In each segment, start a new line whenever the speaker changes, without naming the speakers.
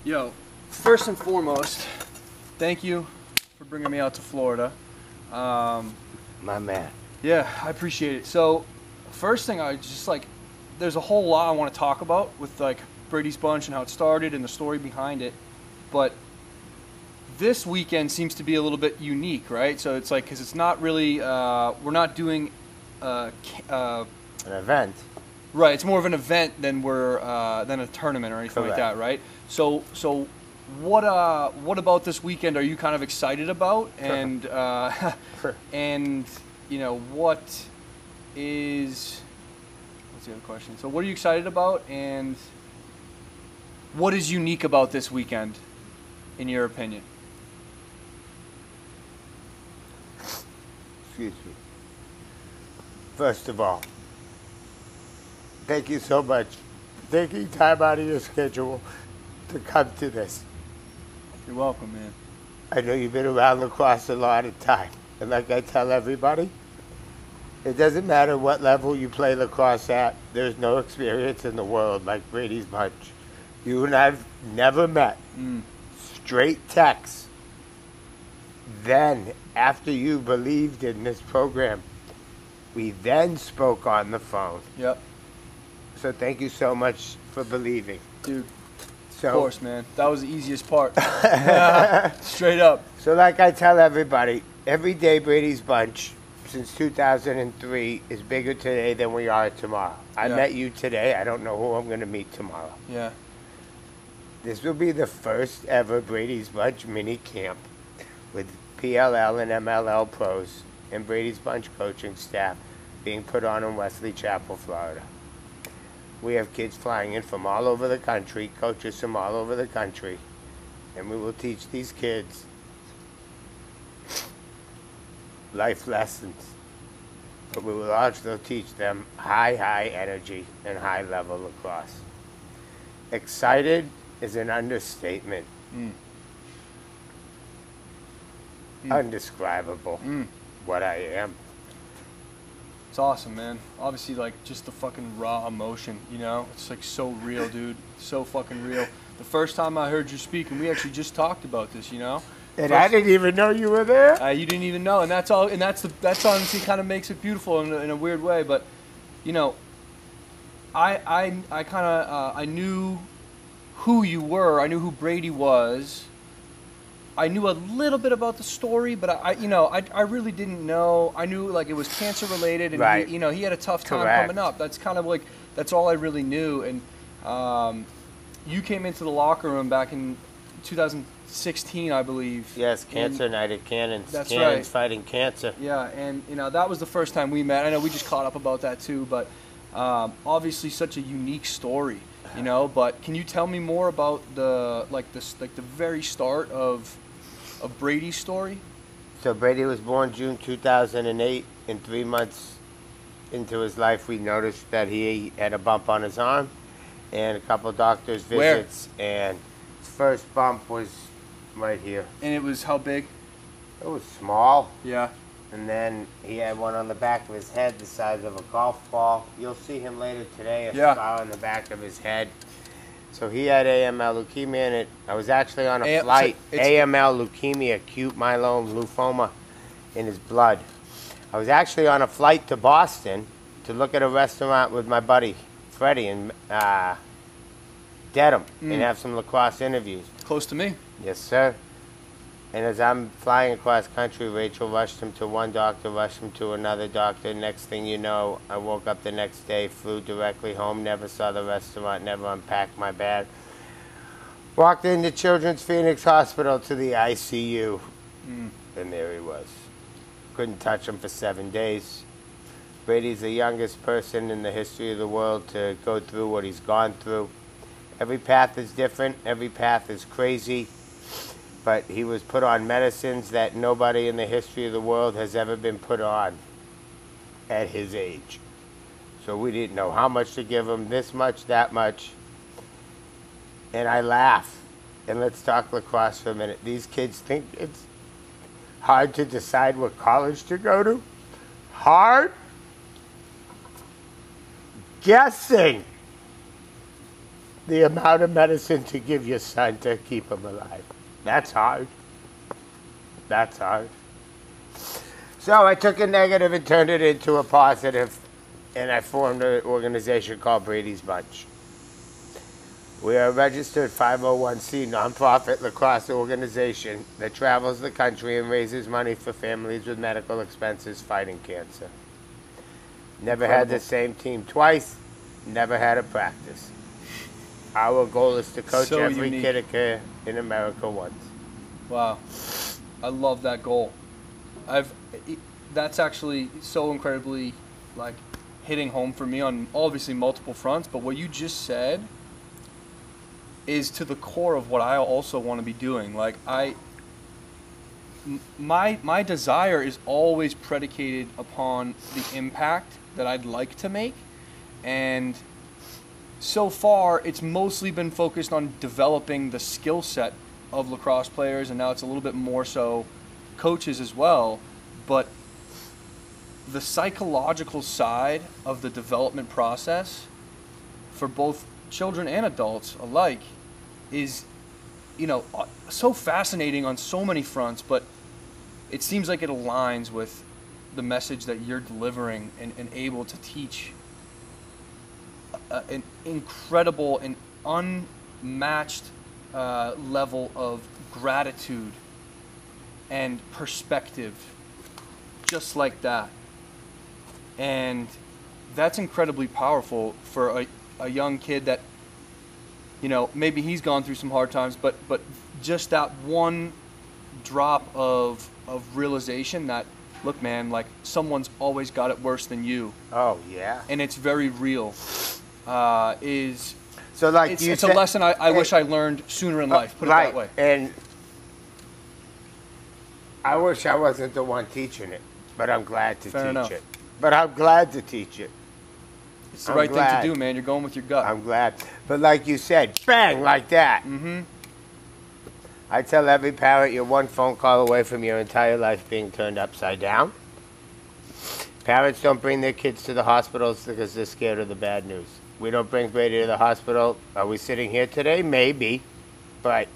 Yo, first and foremost, thank you for bringing me out to Florida.
My man.
Yeah, I appreciate it. So, first thing I just like, there's a whole lot I want to talk about with like Brady's Bunch and how it started and the story behind it. But this weekend seems to be a little bit unique, right? So it's like, because it's not really, we're not doing
An event.
right. It's more of an event than than a tournament or anything like
Correct.
that, right? So what about this weekend are you kind of excited about? And and you know what's the other question? So what are you excited about, and what is unique about this weekend, in your opinion?
Excuse me. First of all, thank you so much for taking time out of your schedule to come to this.
You're welcome, man.
I know you've been around lacrosse a lot of time. And like I tell everybody, it doesn't matter what level you play lacrosse at, there's no experience in the world like Brady's Bunch. You and I've never met. Straight text. Then, after you believed in this program, we then spoke on the phone.
Yep.
So thank you so much for believing.
Dude,
So,
of course, man. That was the easiest part. Straight up.
So like I tell everybody, every day Brady's Bunch since 2003 is bigger today than we are tomorrow. I
Yeah.
met you today. I don't know who I'm going to meet tomorrow.
Yeah.
This will be the first ever Brady's Bunch mini camp with PLL and MLL pros and Brady's Bunch coaching staff being put on in Wesley Chapel, Florida. We have kids flying in from all over the country, coaches from all over the country, and we will teach these kids life lessons. But we will also teach them high energy and high level lacrosse. Excited is an understatement. Undescribable what I am.
It's awesome, man. Obviously, like, just the fucking raw emotion, you know? It's, like, so real, dude. So fucking real. The first time I heard you speak, and we actually just talked about this, you know?
And I didn't even know you were there.
You didn't even know, and that's all. And that's honestly kind of makes it beautiful in a weird way. But, you know, I kind of I knew who you were. I knew who Brady was. I knew a little bit about the story, but I really didn't know. I knew like it was cancer related, and
Right.
he had a tough time
Correct.
coming up. That's kind of like that's all I really knew. And you came into the locker room back in 2016, I believe.
Yes, cancer night at Cannon's.
That's
Cannon's
right.
fighting cancer.
Yeah, and that was the first time we met. I know we just caught up about that too, but obviously such a unique story, you know. But can you tell me more about the very start of Brady's story?
So Brady was born June 2008. In 3 months into his life, we noticed that he had a bump on his arm and a couple doctor's visits. And his first bump was right here.
And it was how big?
It was small.
Yeah.
And then he had one on the back of his head the size of a golf ball. You'll see him later today, a scar on the back of his head. So he had AML leukemia, and I was actually on a flight. AML leukemia, acute myeloid lymphoma in his blood. I was actually on a flight to Boston to look at a restaurant with my buddy Freddie in Dedham and have some lacrosse interviews.
Close to me.
Yes, sir. And as I'm flying across country, Rachel rushed him to one doctor, rushed him to another doctor. Next thing you know, I woke up the next day, flew directly home, never saw the restaurant, never unpacked my bag. Walked into Children's Phoenix Hospital to the ICU, and there he was. Couldn't touch him for 7 days. Brady's the youngest person in the history of the world to go through what he's gone through. Every path is different, every path is crazy. But he was put on medicines that nobody in the history of the world has ever been put on at his age. So we didn't know how much to give him, this much, that much. And I laugh. And let's talk lacrosse for a minute. These kids think it's hard to decide what college to go to. Hard? Guessing. the amount of medicine to give your son to keep him alive. That's hard. That's hard. So I took a negative and turned it into a positive, and I formed an organization called Brady's Bunch. We are a registered 501c nonprofit lacrosse organization that travels the country and raises money for families with medical expenses fighting cancer. Never had the same team twice, never had a practice. Our goal is to coach
So
every
unique.
kid in America once.
Wow, I love that goal. That's actually so incredibly like hitting home for me on obviously multiple fronts. But what you just said is to the core of what I also want to be doing. Like my desire is always predicated upon the impact that I'd like to make, and so far it's mostly been focused on developing the skill set of lacrosse players, and now it's a little bit more so coaches as well. But the psychological side of the development process for both children and adults alike is, so fascinating on so many fronts, but it seems like it aligns with the message that you're delivering and able to teach an incredible and unmatched level of gratitude and perspective, just like that. And that's incredibly powerful for a young kid that, maybe he's gone through some hard times, but just that one drop of realization that, look, man, like someone's always got it worse than you.
Oh, yeah.
And it's very real. Is
so like
it's a lesson I wish I learned sooner in life. Put it that way.
And I wish I wasn't the one teaching it, but I'm glad to teach it. But I'm glad to teach it.
It's the right thing to do, man. You're going with your gut.
I'm glad. But like you said, bang, like that.
Mm-hmm.
I tell every parent you're one phone call away from your entire life being turned upside down. Parents don't bring their kids to the hospitals because they're scared of the bad news. We don't bring Brady to the hospital. Are we sitting here today? Maybe. But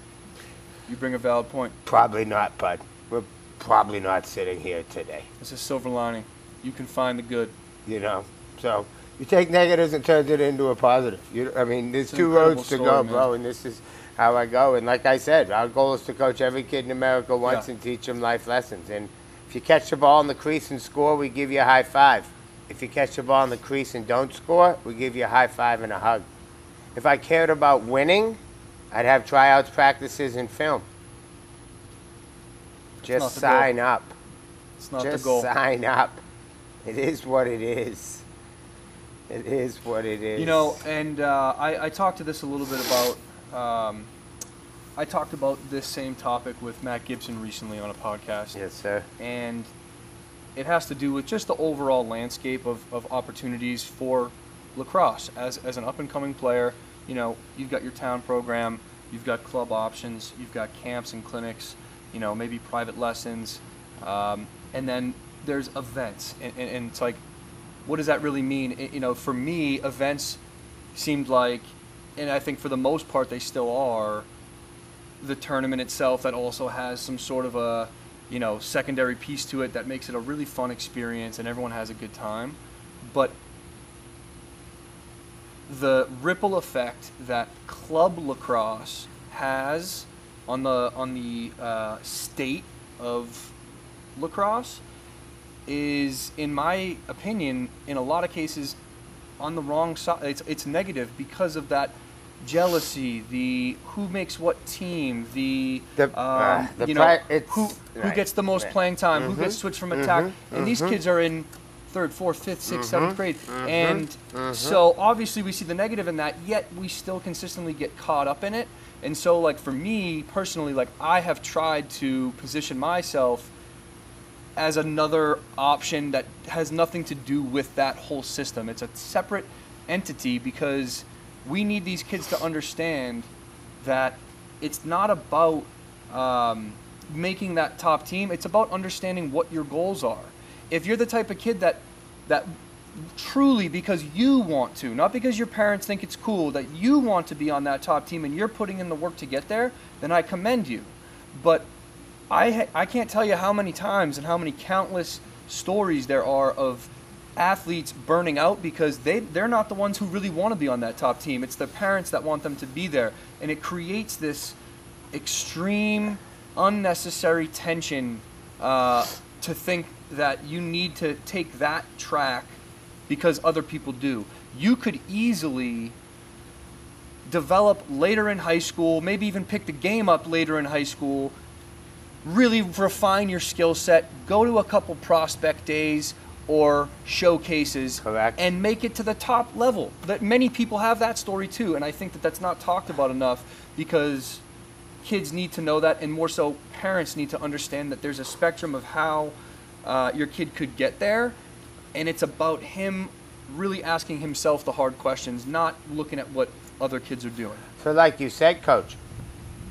you bring a valid point.
Probably not, bud. We're probably not sitting here today.
It's a silver lining. You can find the good.
So you take negatives and turn it into a positive. There's two roads to go, bro, and this is how I go. And like I said, our goal is to coach every kid in America once and teach them life lessons. And if you catch the ball in the crease and score, we give you a high five. If you catch the ball in the crease and don't score, we give you a high five and a hug. If I cared about winning, I'd have tryouts, practices, and film. Just sign up.
It's not the goal.
Just sign up. It is what it is. It is what it is.
And I talked to this a little bit about, I talked about this same topic with Matt Gibson recently on a podcast.
Yes, sir.
And it has to do with just the overall landscape of opportunities for lacrosse. As an up-and-coming player, you've got your town program, you've got club options, you've got camps and clinics, maybe private lessons, and then there's events. And it's like, what does that really mean? For me, events seemed like, and I think for the most part they still are, the tournament itself that also has some sort of a secondary piece to it that makes it a really fun experience and everyone has a good time. But the ripple effect that club lacrosse has on the state of lacrosse is, in my opinion, in a lot of cases on the wrong side. It's negative because of that jealousy, the who makes what team, who gets the most playing time, who gets switched from attack, and these kids are in 3rd, 4th, 5th, 6th, 7th grade, and so obviously we see the negative in that, yet we still consistently get caught up in it. And so, like, for me personally, like, I have tried to position myself as another option that has nothing to do with that whole system. It's a separate entity, because we need these kids to understand that it's not about making that top team. It's about understanding what your goals are. If you're the type of kid that truly because you want to, not because your parents think it's cool, that you want to be on that top team and you're putting in the work to get there, then I commend you. But I can't tell you how many times and how many countless stories there are of athletes burning out because they're not the ones who really want to be on that top team. It's their parents that want them to be there. And it creates this extreme, unnecessary tension to think that you need to take that track because other people do. You could easily develop later in high school, maybe even pick the game up later in high school, really refine your skill set, go to a couple prospect days or showcases.
Correct.
And make it to the top level. That many people have that story too, and I think that that's not talked about enough because kids need to know that, and more so parents need to understand that there's a spectrum of how your kid could get there, and it's about him really asking himself the hard questions, not looking at what other kids are doing.
So like you said, Coach,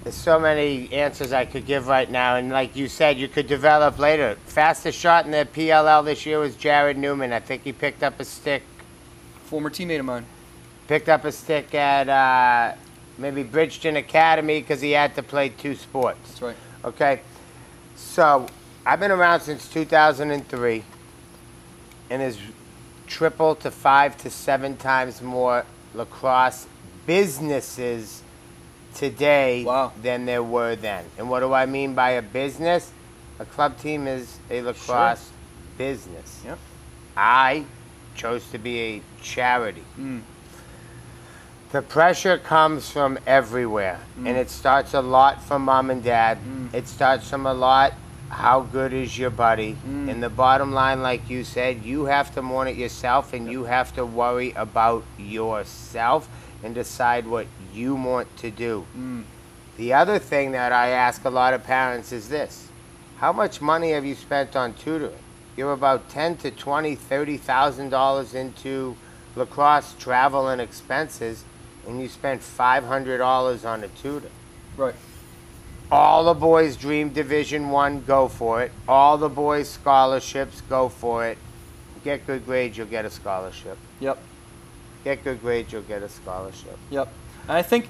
there's so many answers I could give right now, and like you said, you could develop later. Fastest shot in the PLL this year was Jared Newman. I think he picked up a stick.
Former teammate of mine.
Picked up a stick at maybe Bridgeton Academy because he had to play 2 sports.
That's right.
Okay, so I've been around since 2003, and there's triple to 5 to 7 times more lacrosse businesses today than there were then. And what do I mean by a business? A club team is a lacrosse business.
Yep.
I chose to be a charity. The pressure comes from everywhere, and it starts a lot from mom and dad. It starts from a lot, how good is your buddy? And the bottom line, like you said, you have to mourn it yourself, and you have to worry about yourself and decide what you want to do. The other thing that I ask a lot of parents is this: how much money have you spent on tutoring? You're about $10,000 to $20,000, $30,000 into lacrosse travel and expenses, and you spent $500 on a tutor.
Right.
All the boys dream Division I, go for it. All the boys scholarships, go for it. Get good grades, you'll get a scholarship.
Yep.
Get good grades, you'll get a scholarship.
Yep. And I think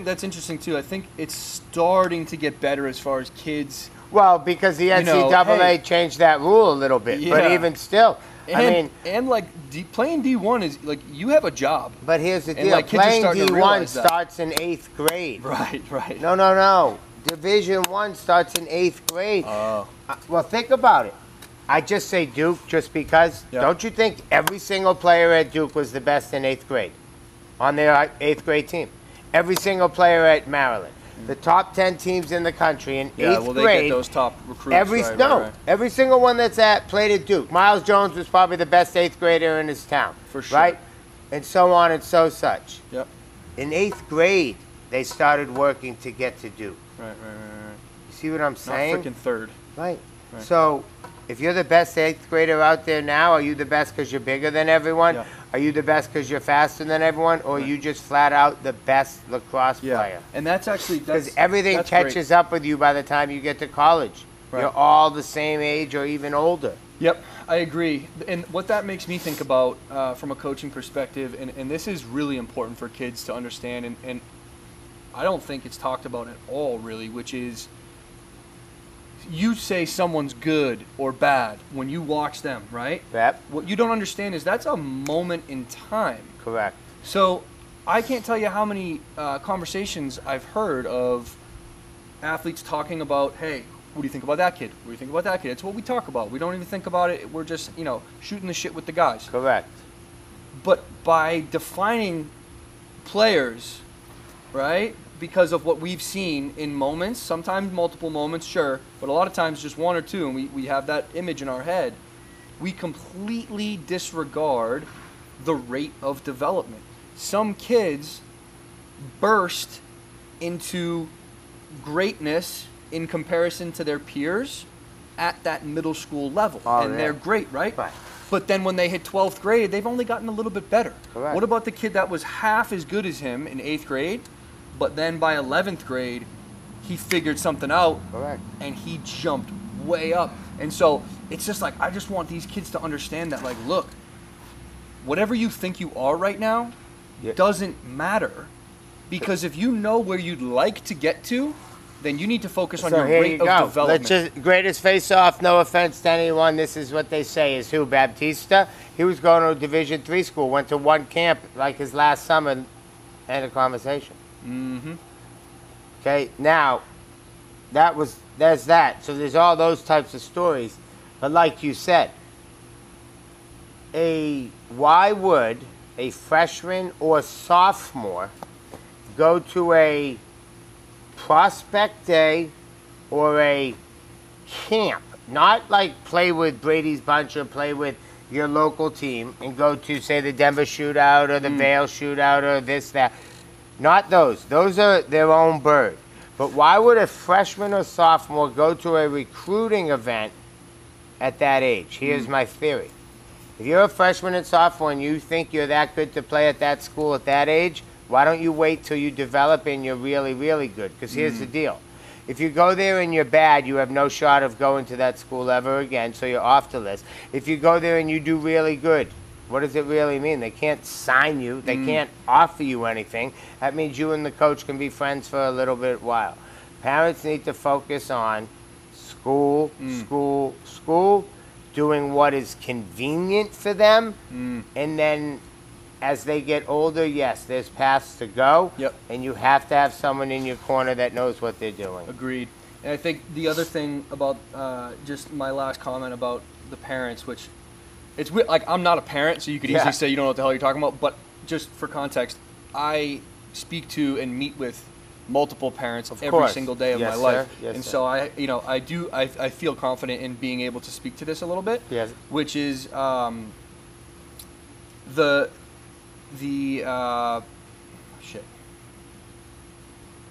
that's interesting too. I think it's starting to get better as far as kids.
Well, because the NCAA changed that rule a little bit, but even still,
and like playing D1 is like you have a job.
But here's the deal:
like,
playing D1 starts in 8th grade.
Right, right.
No. Division I starts in 8th grade. Well, think about it. I just say Duke just because.
Yeah.
Don't you think every single player at Duke was the best in 8th grade on their 8th grade team? Every single player at Maryland. The top 10 teams in the country in 8th grade.
Yeah, well, they get those top recruits.
Every single one that's played at Duke. Miles Jones was probably the best 8th grader in his town.
For sure.
Right? And so on and so such.
Yep.
In 8th grade, they started working to get to Duke.
Right.
You see what I'm saying?
Not freaking third.
Right. So, if you're the best 8th grader out there now, are you the best because you're bigger than everyone?
Yeah.
Are you the best because you're faster than everyone? Or are you just flat out the best lacrosse player?
And that's actually...
Because everything catches up with you by the time you get to college. Right. You're all the same age or even older.
Yep, I agree. And what that makes me think about from a coaching perspective, and this is really important for kids to understand, and I don't think it's talked about at all, really, which is you say someone's good or bad when you watch them, right?
Yep.
What you don't understand is that's a moment in time.
Correct.
So I can't tell you how many conversations I've heard of athletes talking about, hey, what do you think about that kid? What do you think about that kid? It's what we talk about. We don't even think about it. We're just, shooting the shit with the guys.
Correct.
But by defining players, right, because of what we've seen in moments, sometimes multiple moments, sure, but a lot of times just one or two, and we have that image in our head, we completely disregard the rate of development. Some kids burst into greatness in comparison to their peers at that middle school level, they're great, right? But then when they hit 12th grade, they've only gotten a little bit better.
Correct.
What about the kid that was half as good as him in 8th grade, but then by 11th grade, he figured something out, and he jumped way up. And so it's just like, I just want these kids to understand that, like, look, whatever you think you are right now doesn't matter, because if you know where you'd like to get to, then you need to focus on your rate of development.
Greatest face-off, no offense to anyone, this is what they say, is who? Baptista? He was going to a Division III school, went to one camp like his last summer, end of conversation.
Mm-hmm.
Okay, now, there's that. So there's all those types of stories. But like you said, why would a freshman or sophomore go to a prospect day or a camp, not like play with Brady's Bunch or play with your local team and go to, say, the Denver shootout or the Vail shootout or this, that. Not those. Those are their own bird. But why would a freshman or sophomore go to a recruiting event at that age? Here's my theory. If you're a freshman and sophomore and you think you're that good to play at that school at that age, why don't you wait till you develop and you're really, really good? Because here's the deal. If you go there and you're bad, you have no shot of going to that school ever again, so you're off the list. If you go there and you do really good, what does it really mean? They can't sign you. They can't offer you anything. That means you and the coach can be friends for a little bit while. Parents need to focus on school, school, school, doing what is convenient for them, and then as they get older, yes, there's paths to go, and you have to have someone in your corner that knows what they're doing.
Agreed. And I think the other thing about just my last comment about the parents, which it's weird, like I'm not a parent, so you could easily say you don't know what the hell you're talking about, but just for context, I speak to and meet with multiple parents every single day of my life.
Yes,
and
sir.
so I feel confident in being able to speak to this a little bit, which is shit.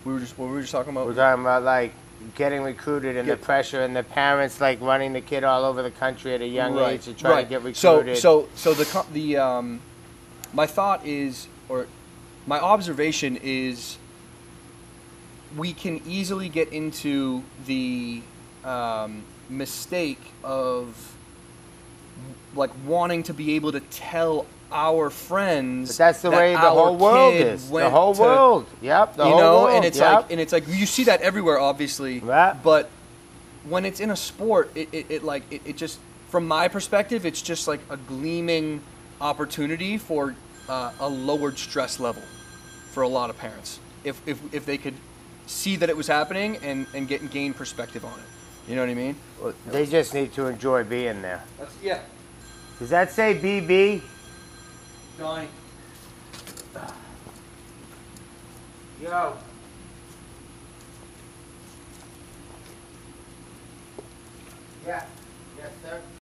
What were we just talking about?
We're talking about like getting recruited and the pressure and the parents like running the kid all over the country at a young age to try to get recruited.
So my thought is, or my observation is, we can easily get into the mistake of like wanting to be able to tell our friends.
But that's the way the whole world is. The whole world. Yep. The whole world.
And it's like you see that everywhere, obviously.
Right.
But when it's in a sport, it just, from my perspective, it's just like a gleaming opportunity for a lowered stress level for a lot of parents. If they could see that it was happening and gain perspective on it. You know what I mean?
Well, they just need to enjoy being there.
Yeah.
Does that say BB?
Johnny.
Yo. Yeah. Yes, sir.